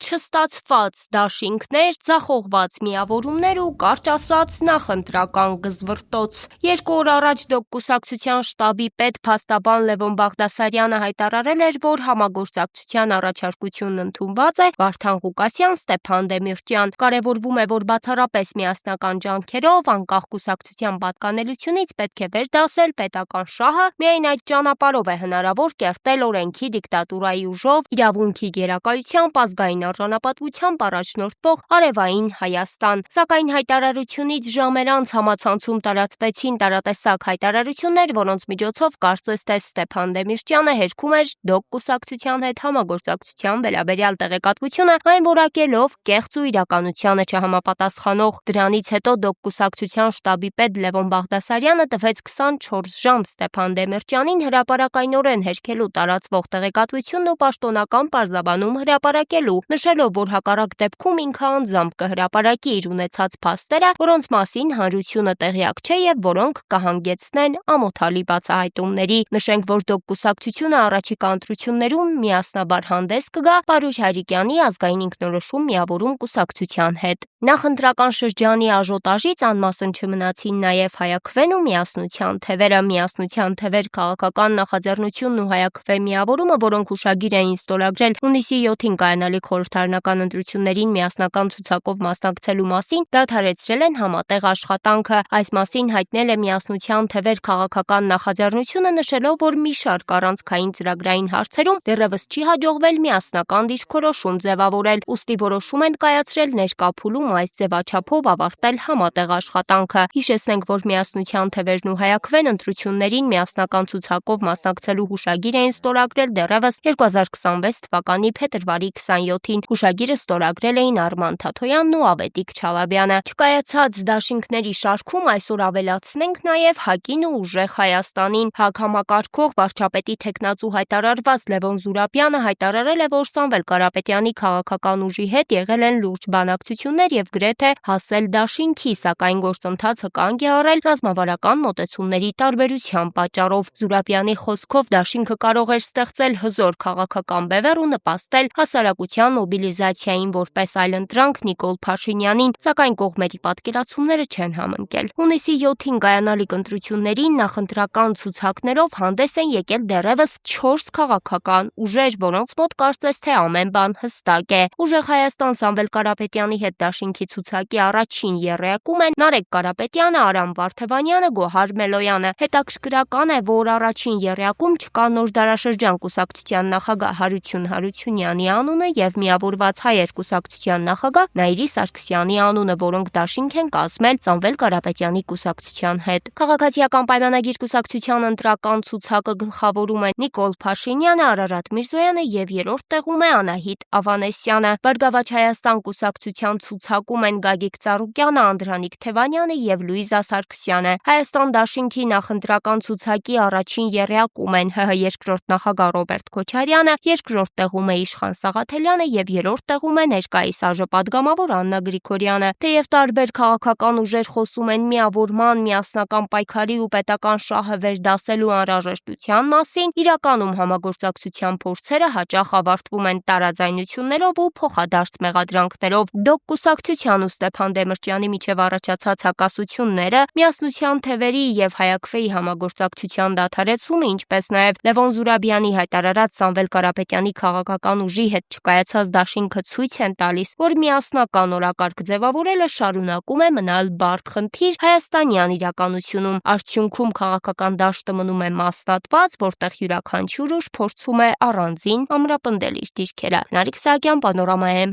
չստացված դաշինքներ, ձախողված միավորումներ ու կարճ ասած նախընտրական գզվռտոց։ 2 օր առաջ ԴՕԿ կուսակցության շտաբի պետ փաստաբան Լևոն Բաղդասարյանը հայտարարել էր, որ համագործակցության առաջարկությունն ընդունված է Վարդան Ղուկասյան, Ստեփան Դեմիրճյան։ Կարևորվում է, որ բացառապես միասնական ջանքերով, անկախ կուսակցության պատկանելությունից պետք է վերդասել պետական շահը, միայն այդ ճանապարհով է հնարավոր կերտել օրենքի դիկտատուրայի ուժով, իրավունքի գերակայությամբ, ազգային արժանապատվությամբ առաջնորդվող արևային Հայաստան։ Սակայն հայտարարությունից ժամեր անց համացանցում տարածվեցին տարատեսակ հայտարարություններ, որոնց միջոցով կարծես թե Ստեփան Դեմիրճյանը հերքում էր ԴՕԿ կուսակցության հետ համագործակցության վերաբերյալ տեղեկատվությունը, այն որակելով կեղծ ու իրականությանը չհամապատասխանող։ Դրանից հետո ԴՕԿ կուսակցության շտաբի պետ Լևոն Բաղդասարյանը տվեց 24 ժամ Ստեփան Դեմիրճյանին հրապարակայնորեն հերքելու տարածվող տեղեկատվությունն ու պաշտոնական պարզաբանում հրապարակելու, նշելով, որ հակառակ դեպքում ինքը անձամբ կհրապարակի իր ունեցած փաստերը, որոնց մասին հանրությունը տեղյակ չէ եւ որոնք կհանգեցնեն ամոթալի բացահայտումների։ Նշենք, որ ԴՕԿ կուսակցությունը առաջիկա ընտրություններում միասնաբար հանդես կգա Պարուշ Հայրիկյանի ազգային ինքնորոշում միավորում կուսակցության հետ։ Նախընտրական շրջանի աժոտաժից անմասն չմնացին նաև Հայաքվեն ու Միասնության թևերը։ Միասնության թևեր քաղաքական նախաձեռնությունն ու Հայաքվե միավորումը, որոնք հուշագիր էին ստորագրել հունիսի 7-ին կայանալիք խորհրդարանական ընտրություններին միասնական ցուցակով մասնակցելու մասին, դադարեցրել են համատեղ աշխատանքը։ Այս մասին հայտնել է Միասնության թևեր քաղաքական նախաձեռնությունը, նշելով, որ մի շարք առանցքային ծրագրային հարցերում դեռևս չի հաջողվել միասնական դիրքորոշում ձևավորել, ուստի որոշում են կայացրել ներկա փուլում այս ձևաչափով ավարտել համատեղ աշխատանքը։ Հիշեցնենք, որ Միասնության թևերն ու Հայաքվեն ընտրություններին միասնական ցուցակով մասնակցելու հուշագիր էին ստորագրել դեռևս 2026 թվականի փետրվարի 27-ին։ Հուշագիրը ստորագրել էին Արման Թաթոյանն ու Ավետիք Չալաբյանը։ Չկայացած դաշինքների շարքում այսօր ավելացնենք նաև ՀԱԿ-ին ու Ուժեղ Հայաստանին։ ՀԱԿ համակարգող վարչապետի թեկնածու հայտարարված Լևոն Զուրաբյանը հայտարարել է, որ Սամվել Կարապետյանի քաղաքական ուժի հետ եղել են լուրջ բանակցություններ եւ գրեթե հասել դաշինքի, սակայն գործընթացը կանգ է առել ռազմավարական մոտեցումների տարբերության պատճառով։ Զուրաբյանի խոսքով դաշինքը կարող էր ստեղծել հզոր քաղաքական բևեռ ու նպաստել հասարակության մոբիլիզացիային որպես այլընտրանք Նիկոլ Փաշինյանին, սակայն կողմերի պատկերացումները չեն համընկել։ Հունիսի 7-ին կայանալիք ընտրություններին նախընտրական ցուցակներով հանդես են եկել դեռևս 4 քաղաքական ուժեր, որոնց մոտ կարծես թե ամեն բան հստակ է։ Ուժեղ Հայաստան Սամվել Կարապետյանի հետ դաշինքի ցուցակի առաջին եռյակում են Նարեկ Կարապետյանը, Արամ Վարդևանյանը, Գոհար Մելոյանը։ Հետաքրքրական է, որ առաջին եռյակում չկա Նոր դարաշրջան կուսակցության նախագահ Հարություն Հարությունյանի անունը եւ միավորված հայեր կուսակցության նախագահ Նաիրի Սարգսյանի անունը, որոնք դաշինք են կազմել Սամվել Կարապետյանի կուսակցության հետ։ Քաղաքացիական պայմանագիր կուսակցության ընտրական ցուցակը գլխավորում է Նիկոլ Փաշինյանը, Արարատ Միրզոյանը եւ երրորդ տեղում է Անահիտ Ավանեսյանը։ Բարգավաճ Հայաստան կուսակցության ցուցակում են Գագիկ Ծառուկյանը, Անդրանիկ Թևանյանը եւ Լուիզա Սարգսյանը։ Հայաստան դաշինքի նախընտրական ցուցակի առաջին եռյակում են ՀՀ երկրորդ նախագահ Ռոբերտ Քոչարյանը, երկրորդ տեղում է Իշխան Սաղաթելյանը եւ երրորդ տեղում է ներկայիս ԱԺ պատգամավոր Աննա Գրիգորյանը։ Թեև տարբեր քաղաքական ուժեր խոսում են միավորման, միասնական պայքարի ու պետական շահը վերդասելու անհրաժեշտության մասին, իրականում համագործակցության փորձերը հաճախ ավարտվում են տարաձայնություններով ու փոխադարձ մեղադրանքներով։ ԴՕԿ կուսակցության ու Ստեփան Դեմիրճյանի միջև առաջացած հակասությունները, Միասնության թևերի եւ Հայաքվեի համագործակցության դադարեցումը, ինչպես նաեւ Լևոն Զուրաբյանի հայտարարած Սամվել Կարապետյանի քաղաքական ուժի հետ չկայացած դաշինքը ցույց են տալիս, որ միասնական օրակարգ ձևավորելը շարունակում է մնալ բարդ խնդիր հայաստանյան իրականությունում։ Արդյունքում քաղաքական դաշտը մնում է մասնատված, որտեղ յուրաքանչյուր ուժ փորձում է առանձին ամրապնդել իր դիրքերը։ Նարիք Սահակյան, Պանորամա է։